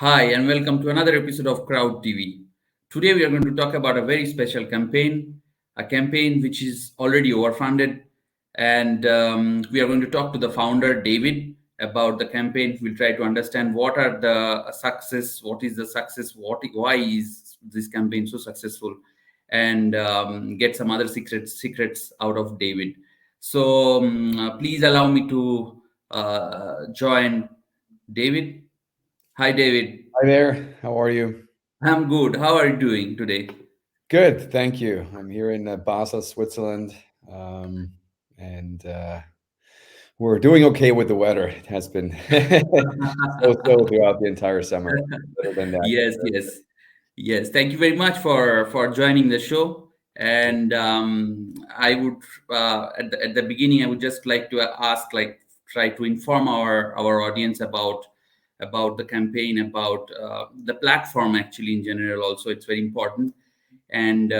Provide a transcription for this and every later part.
Hi, and welcome to another episode of CrowdTV. Today, we are going to talk about a very special campaign, a campaign which is already overfunded. And we are going to talk to the founder, David, about the campaign. We'll try to understand what are the success, what is the success, why is this campaign so successful, and get some other secrets out of David. So please allow me to join David. Hi, David. Hi there. How are you? I'm good. How are you doing today? Good, thank you. I'm here in Basel, Switzerland, um, and we're doing okay with the weather. It has been so throughout the entire summer. Other than that, Yes, yes, yes. Thank you very much for joining the show. And I would at the beginning, I would just like to ask, like, try to inform our audience about the campaign, about the platform actually in general. Also, it's very important, and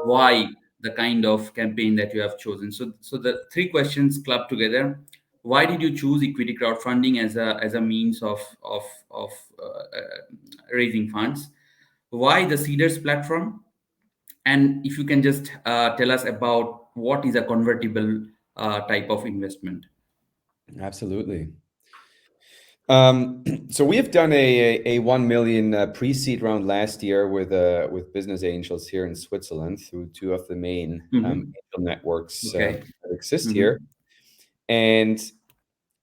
why the kind of campaign that you have chosen. So the three questions clubbed together. Why did you choose equity crowdfunding as a means of raising funds? Why the Seeders platform? And if you can just tell us about what is a convertible type of investment. absolutely. So we have done a 1 million pre-seed round last year with business angels here in Switzerland through two of the main Hmm. angel networks Okay. that exist Hmm. here, and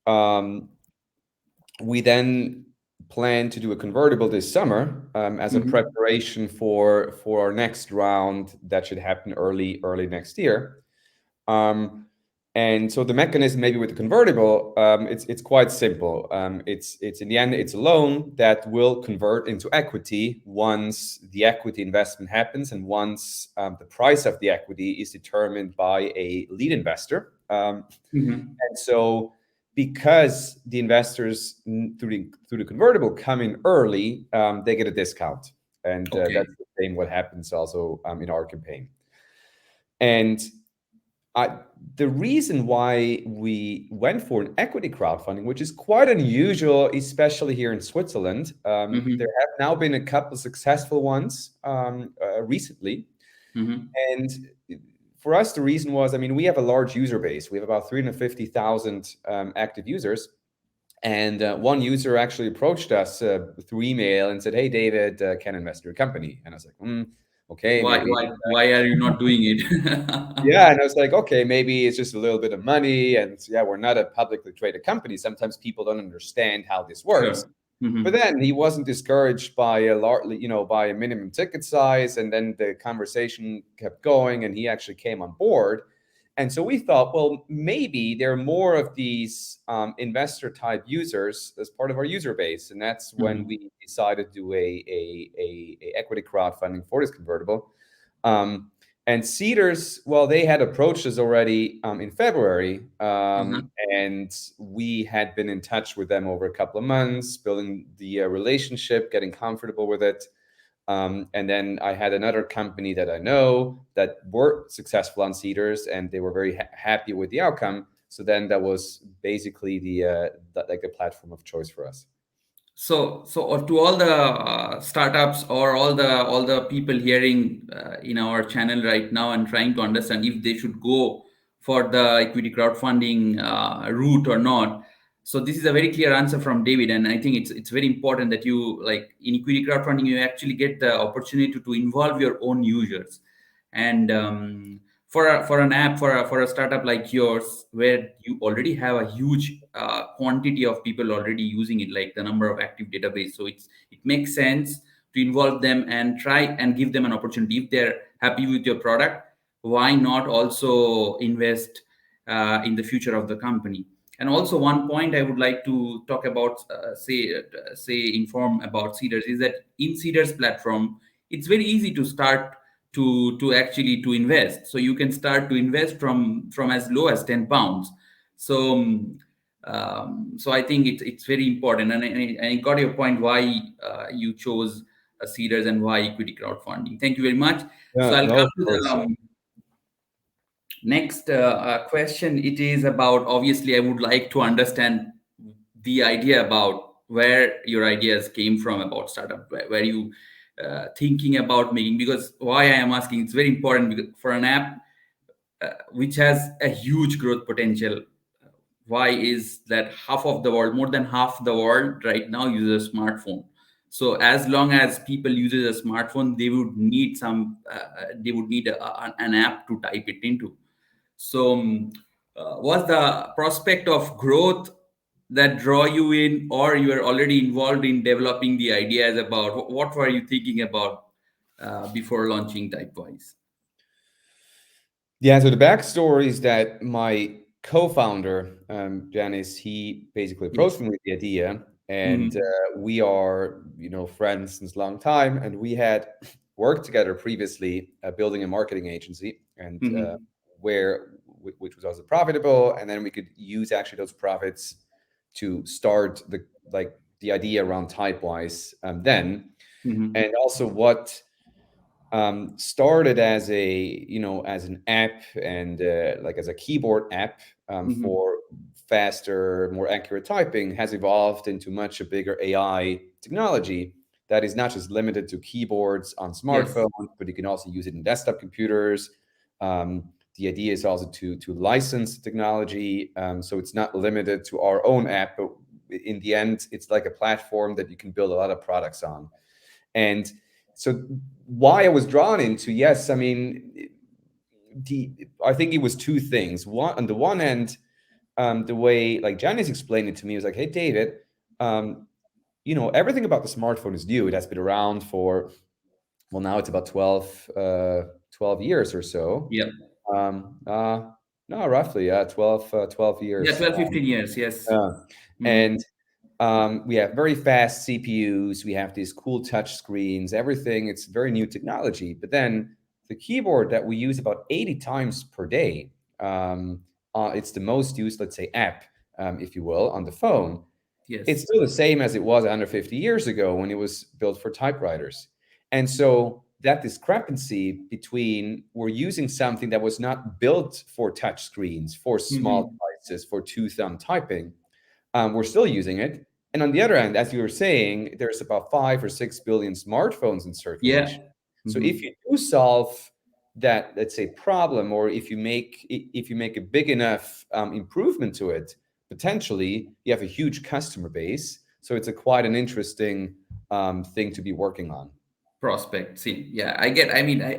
um, we then plan to do a convertible this summer as a Hmm. preparation for our next round that should happen early next year. Um, and so the mechanism, maybe with the convertible, it's quite simple. It's in the end, it's a loan that will convert into equity once the equity investment happens, and once the price of the equity is determined by a lead investor. Hmm. And so, because the investors through the convertible come in early, they get a discount, and Okay. that's the same what happens also in our campaign. And I, the reason why we went for an equity crowdfunding, which is quite unusual, especially here in Switzerland, there Hmm. have now been a couple successful ones recently, Hmm. and for us, the reason was, I mean, we have a large user base. We have about 350,000 active users. And one user actually approached us through email and said, "Hey, David, can I invest in your company?" And I was like, okay, Why maybe. why are you not doing it? Yeah. And I was like, okay, maybe it's just a little bit of money. And yeah, we're not a publicly traded company. Sometimes people don't understand how this works. Sure. Hmm. But then he wasn't discouraged by a by a minimum ticket size, and then the conversation kept going, and he actually came on board. And so we thought, well, maybe there are more of these investor type users as part of our user base, and that's when Hmm. we decided to do a equity crowdfunding for this convertible. Um, and Cedars, well, they had approached us already in February, Uh-huh. and we had been in touch with them over a couple of months, building the relationship, getting comfortable with it. And then I had another company that I know that were successful on Cedars, and they were very happy with the outcome. So then that was basically like the platform of choice for us. So to all the startups or all the people hearing in our channel right now and trying to understand if they should go for the equity crowdfunding route or not. So this is a very clear answer from David, and I think it's very important that you, like, in equity crowdfunding, you actually get the opportunity to involve your own users. And for an app, for a startup like yours, where you already have a huge quantity of people already using it, like the number of active database, so it makes sense to involve them and try and give them an opportunity. If they're happy with your product, why not also invest in the future of the company? And also, one point I would like to talk about, say inform about Cedars, is that in Cedars platform, it's very easy to start to actually to invest. So you can start to invest from as low as £10. So so I think it's very important, and I got your point why you chose Cedars and why equity crowdfunding. Thank you very much. So Yeah, I'll no, come of to the course. next question. It is about, obviously, I would like to understand the idea about where your ideas came from about startup, where you thinking about making. Because why I am asking, it's very important, because for an app which has a huge growth potential, why is that half of the world, more than half the world right now, uses a smartphone? So as long as people uses a smartphone, they would need they would need an app to type it into. So was the prospect of growth that draw you in, or you are already involved in developing the ideas about what were you thinking about before launching Typewise? Yeah, so the backstory is that my co-founder, Janice, he basically approached Yes. me with the idea, and Hmm. we are, friends since a long time, and we had worked together previously, building a marketing agency, and Hmm. which was also profitable, and then we could use actually those profits to start the idea around Typewise, then, Hmm. and also what started as as an app and like as a keyboard app Hmm. for faster, more accurate typing, has evolved into much a bigger AI technology that is not just limited to keyboards on Yes. smartphones, but you can also use it in desktop computers. The idea is also to license technology, so it's not limited to our own app, but in the end, it's like a platform that you can build a lot of products on. And so why I was drawn into, yes, I mean, I think it was two things. One, on the one hand, the way like Janice explained it to me was like, hey, David, um, everything about the smartphone is new. It has been around for, well, now it's about 12 years or so. Yeah. Um, uh, no, roughly, 12 Yeah, years. 12, 15 years. Yes. Yeah. Hmm. And we have very fast CPUs. We have these cool touch screens, everything. It's very new technology. But then the keyboard that we use about 80 times per day, it's the most used, let's say, app, if you will, on the phone. It's Yes. still the same as it was 150 years ago when it was built for typewriters. And so that discrepancy between we're using something that was not built for touch screens, for small Hmm. devices, for two-thumb typing, we're still using it. And on the other hand, as you were saying, there's about 5 or 6 billion smartphones in Yeah. circulation. So if Hmm. you do solve that, let's say, problem, or if you make a big enough improvement to it, potentially you have a huge customer base. So it's a quite an interesting thing to be working on. Prospect. See, yeah, I get. I mean, I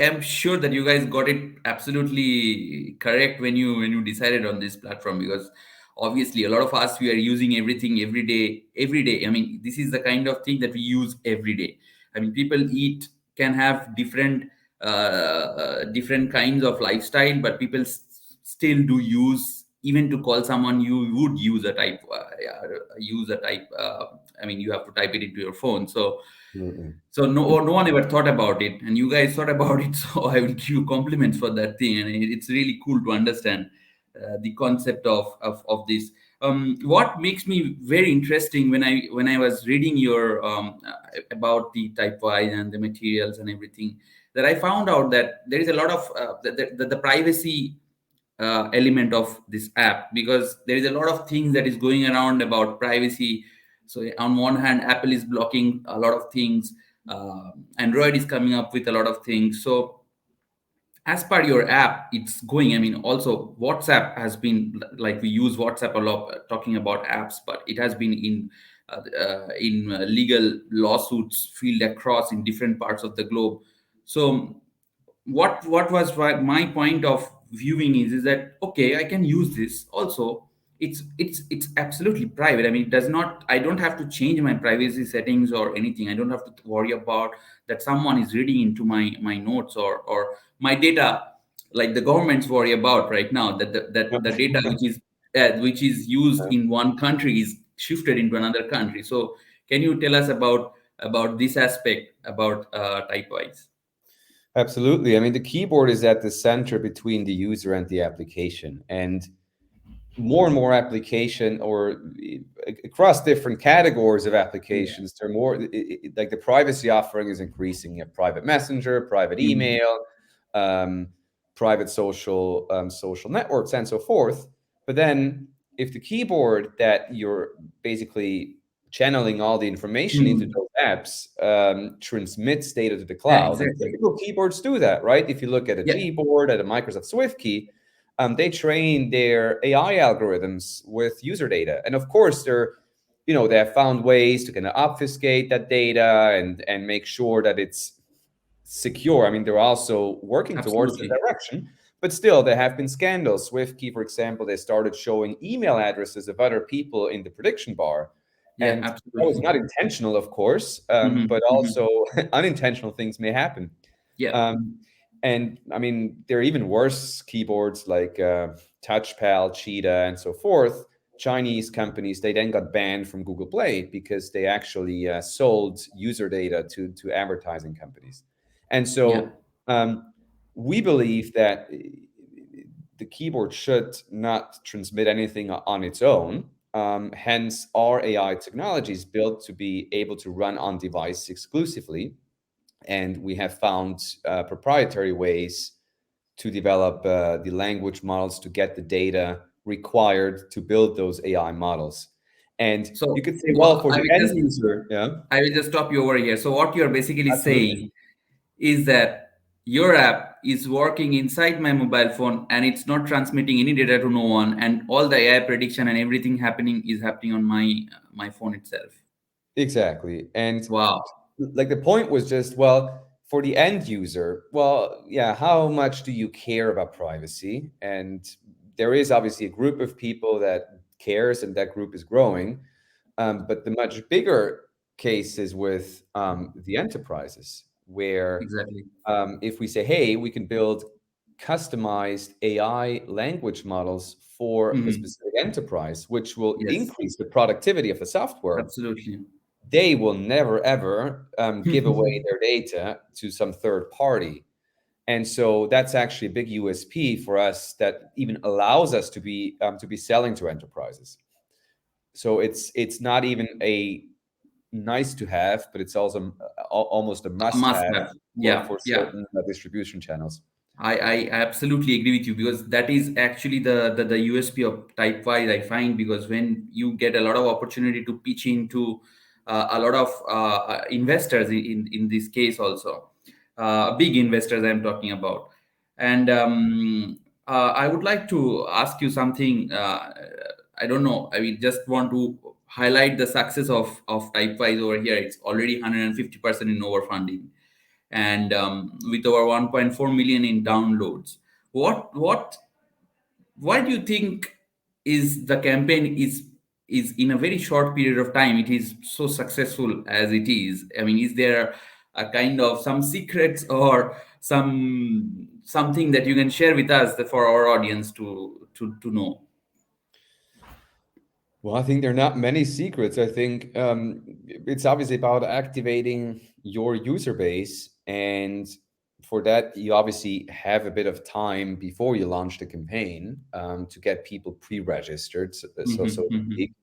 am sure that you guys got it absolutely correct when you decided on this platform, because obviously a lot of us, we are using everything every day. Every day. I mean, this is the kind of thing that we use every day. I mean, people eat, can have different kinds of lifestyle, but people still do use, even to call someone, you would use a type, yeah, use a type. I mean, you have to type it into your phone. So Absolutely. no one ever thought about it, and you guys thought about it. So I will give you compliments for that thing, and it's really cool to understand the concept of this. What makes me very interesting when I was reading your about the Typewise and the materials and everything, that I found out that there is a lot of the privacy element of this app, because there is a lot of things that is going around about privacy. So on one hand, Apple is blocking a lot of things, Android is coming up with a lot of things. So as per your app, it's going, I mean, also WhatsApp has been, like, we use WhatsApp a lot, talking about apps, but it has been in legal lawsuits field across in different parts of the globe. So what was my point of viewing is that, okay, I can use this also. It's absolutely private. I mean, it does not, I don't have to change my privacy settings or anything. I don't have to worry about that someone is reading into my notes, or my data, like the governments worry about right now, that the data which is used in one country is shifted into another country. So can you tell us about this aspect about Typewise? Absolutely. I mean, the keyboard is at the center between the user and the application. And more and more application or across different categories of Yeah. applications, they're more like the privacy offering is increasing. You have private messenger, private Mhm. email, um, private social networks, and so forth. But then if the keyboard that you're basically channeling all the information into Mhm. those apps, transmits data to the Yeah, cloud. And exactly. typical keyboards do that, right? If you look at a Yeah, Gboard, at a Microsoft Swift key, they train their AI algorithms with user data. And of course, they have found ways to kind of obfuscate that data and make sure that it's secure. I mean, they're also working towards the absolutely. direction, but still, there have been scandals. SwiftKey, for example, they started showing email addresses of other people in the prediction bar. Yeah, And that was absolutely. not intentional, of course, Hmm. but Hmm. also unintentional things may happen. Yeah. Um, and I mean, there are even worse keyboards like TouchPal, Cheetah, and so forth. Chinese companies, they then got banned from Google Play because they actually sold user data to advertising companies. And Yeah. so we believe that the keyboard should not transmit anything on its own. Hence, our AI technology is built to be able to run on device exclusively. And we have found proprietary ways to develop the language models to get the data required to build those AI models. And you So could say, well, for I the will end just user, yeah, I will just stop you over here. So what you're basically absolutely. saying is that your app is working inside my mobile phone and it's not transmitting any data to no one, and all the AI prediction and everything happening is happening on my phone itself. Exactly. And Wow. like the point was just, well, for the end user, well, yeah, how much do you care about privacy? And there is obviously a group of people that cares, and that group is growing. But the much bigger case is with the enterprises, where Exactly. if we say, hey, we can build customized AI language models for a Hmm. specific enterprise, which will Yes, increase the productivity of the software, absolutely. they will never ever give away their data to some third party. And so that's actually a big USP for us that even allows us to be selling to enterprises. So it's not even a nice to have, but it's also almost a A must must have have. Yeah, for yeah. certain distribution channels. I absolutely agree with you, because that is actually the USP of Typewise, I find, because when you get a lot of opportunity to pitch into a lot of investors in this case also, big investors I'm talking about. And I would like to ask you something. I don't know. I mean, just want to highlight the success of Typewise over here. It's already 150% in overfunding, and with over 1.4 million in downloads. What why do you think is the campaign is in a very short period of time it is so successful as it is? I mean, is there a kind of some secrets or something that you can share with us for our audience to know? Well, I think there are not many secrets. I think it's obviously about activating your user base. And for that, you obviously have a bit of time before you launch the campaign to get people pre-registered, so Hmm. to Hmm. speak,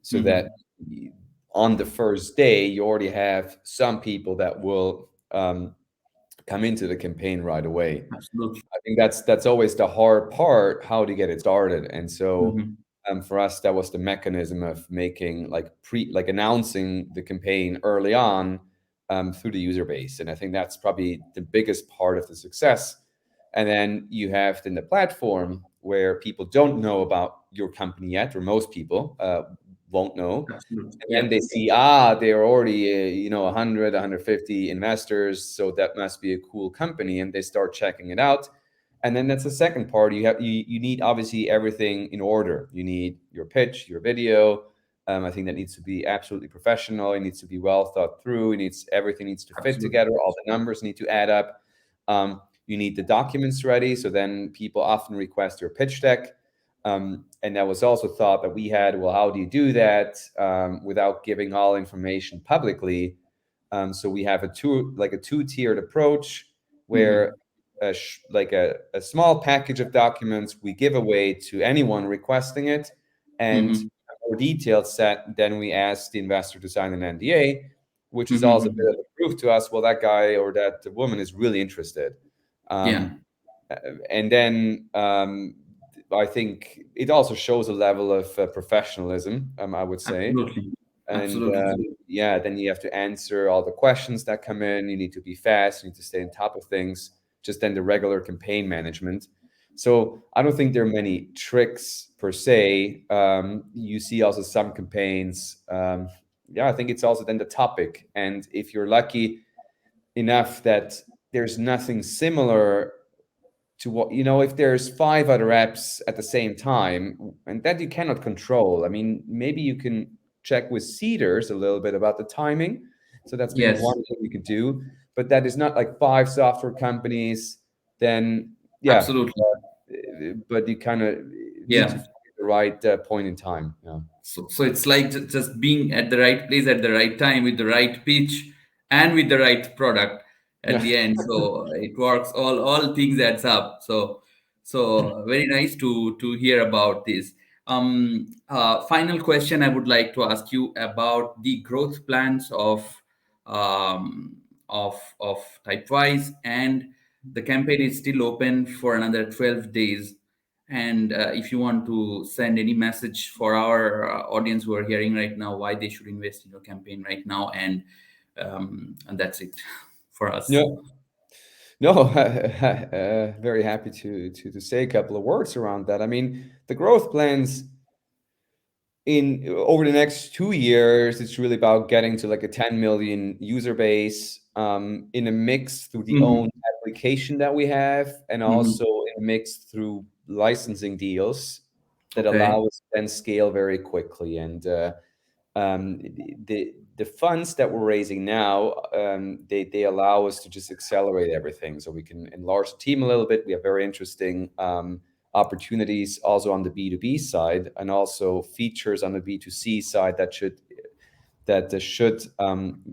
so that Hmm. on the first day, you already have some people that will come into the campaign right away. Absolutely. I think that's always the hard part, how to get it started. And so Hmm. for us, that was the mechanism of making like announcing the campaign early on through the user base. And I think that's probably the biggest part of the success. And then you have then the platform where people don't know about your company yet, or most people won't know. Absolutely. And then Yeah. they see, they're already, 100, 150 investors. So that must be a cool company. And they start checking it out. And then that's the second part. You need obviously everything in order. You need your pitch, your video. I think that needs to be absolutely professional. It needs to be well thought through. Everything needs to fit Absolutely. together. All the numbers need to add up. You need the documents ready. So then people often request your pitch deck. And that was also thought that we had, well, how do you do that without giving all information publicly? So we have a two-tiered approach where Hmm. a small package of documents we give away to anyone requesting it, and Hmm. a more detailed set, then we ask the investor to sign an NDA, which is also a bit Hmm. of a proof to us, well, that guy or that woman is really interested. Yeah. Um, and then I think it also shows a level of professionalism, I would say. Absolutely. And Absolutely. yeah, then you have to answer all the questions that come in. You need to be fast. You need to stay on top of things. Just then the regular campaign management. So I don't think there are many tricks per se. You see also some campaigns. Yeah, I think it's also then the topic. And if you're lucky enough that there's nothing similar to what, if there's five other apps at the same time, and that you cannot control. I mean, maybe you can check with seeders a little bit about the timing. So that's maybe Yes, one thing you could do, but that is not like five software companies. Then yeah, absolutely. but you kind of need to Yeah. find the right point in time. Yeah. So it's like just being at the right place at the right time with the right pitch and with the right product at Yeah. the end. So it works. All things adds up. So very nice to hear about this. Final question I would like to ask you about the growth plans um, of Typewise, and the campaign is still open for another 12 days. And if you want to send any message for our audience who are hearing right now, why they should invest in your campaign right now, and that's it for us. Yeah. No, very happy to say a couple of words around that. I mean, the growth plans in over the next 2 years, it's really about getting to like a 10 million user base, in a mix through the Hmm. own application that we have, and Hmm. also in a mix through licensing deals that Okay. allow us to then scale very quickly. And the funds that we're raising now, they allow us to just accelerate everything, so we can enlarge the team a little bit. We have very interesting opportunities also on the B2B side, and also features on the B2C side that should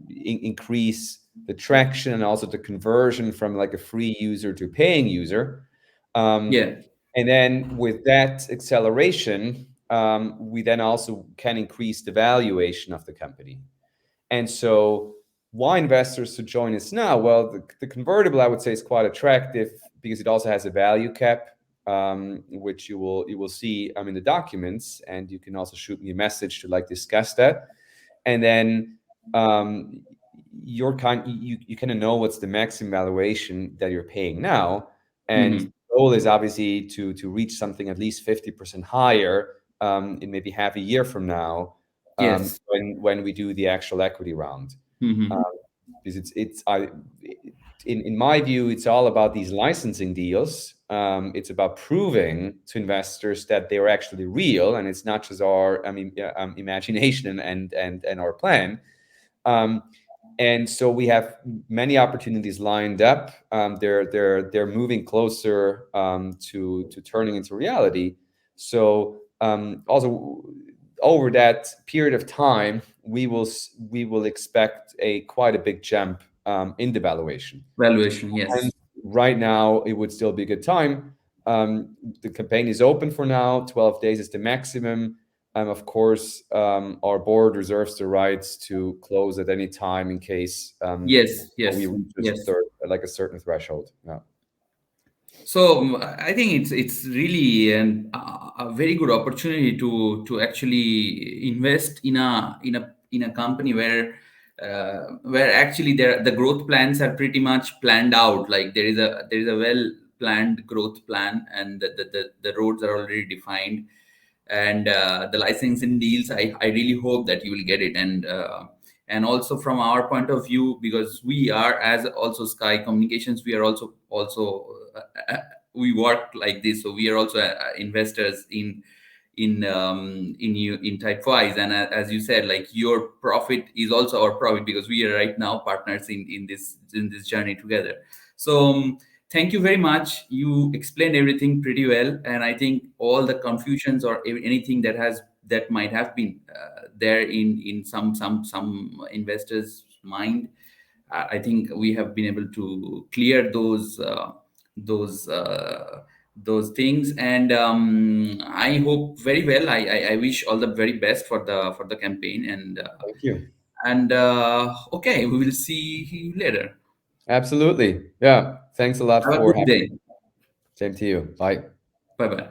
increase the traction and also the conversion from like a free user to paying user. Um, Yeah. and then with that acceleration, we then also can increase the valuation of the company. And so, why investors to join us now? Well, the convertible, I would say, is quite attractive because it also has a value cap, which you will see in the documents, and you can also shoot me a message to like discuss that. And then you kind of know what's the maximum valuation that you're paying now, and Hmm. the goal is obviously to reach something at least 50% higher, in maybe half a year from now, Yes. when we do the actual equity round. Um, Hmm. because in my view, it's all about these licensing deals. It's about proving to investors that they are actually real, and it's not just our, imagination and our plan. Um, and so we have many opportunities lined up. They're moving closer, to turning into reality. So also over that period of time, we will expect a quite a big jump, in the valuation. Valuation. And Yes. right now, it would still be a good time. The campaign is open for now. 12 days is the maximum. Of course, our board reserves the rights to close at any time in case, Yes. we Yes. reach Yes. like a certain threshold. Yeah. So I think it's really a very good opportunity to actually invest in a company where actually the growth plans are pretty much planned out. Like there is a well planned growth plan, and the roads are already defined, and the licensing deals, I really hope that you will get it. And also from our point of view, because we are as also Sky Communications, we are also we work like this, so we are also investors in Typewise. And as you said, like, your profit is also our profit, because we are right now partners in this journey together. So thank you very much. You explained everything pretty well, and I think all the confusions or anything that might have been there in some investors' mind, I think we have been able to clear those those things. And I hope very well. I wish all the very best for the campaign. Thank you. And okay, we will see you later. Absolutely. Yeah. Thanks a lot Have a for good having day. me. Same to you. Bye. Bye bye.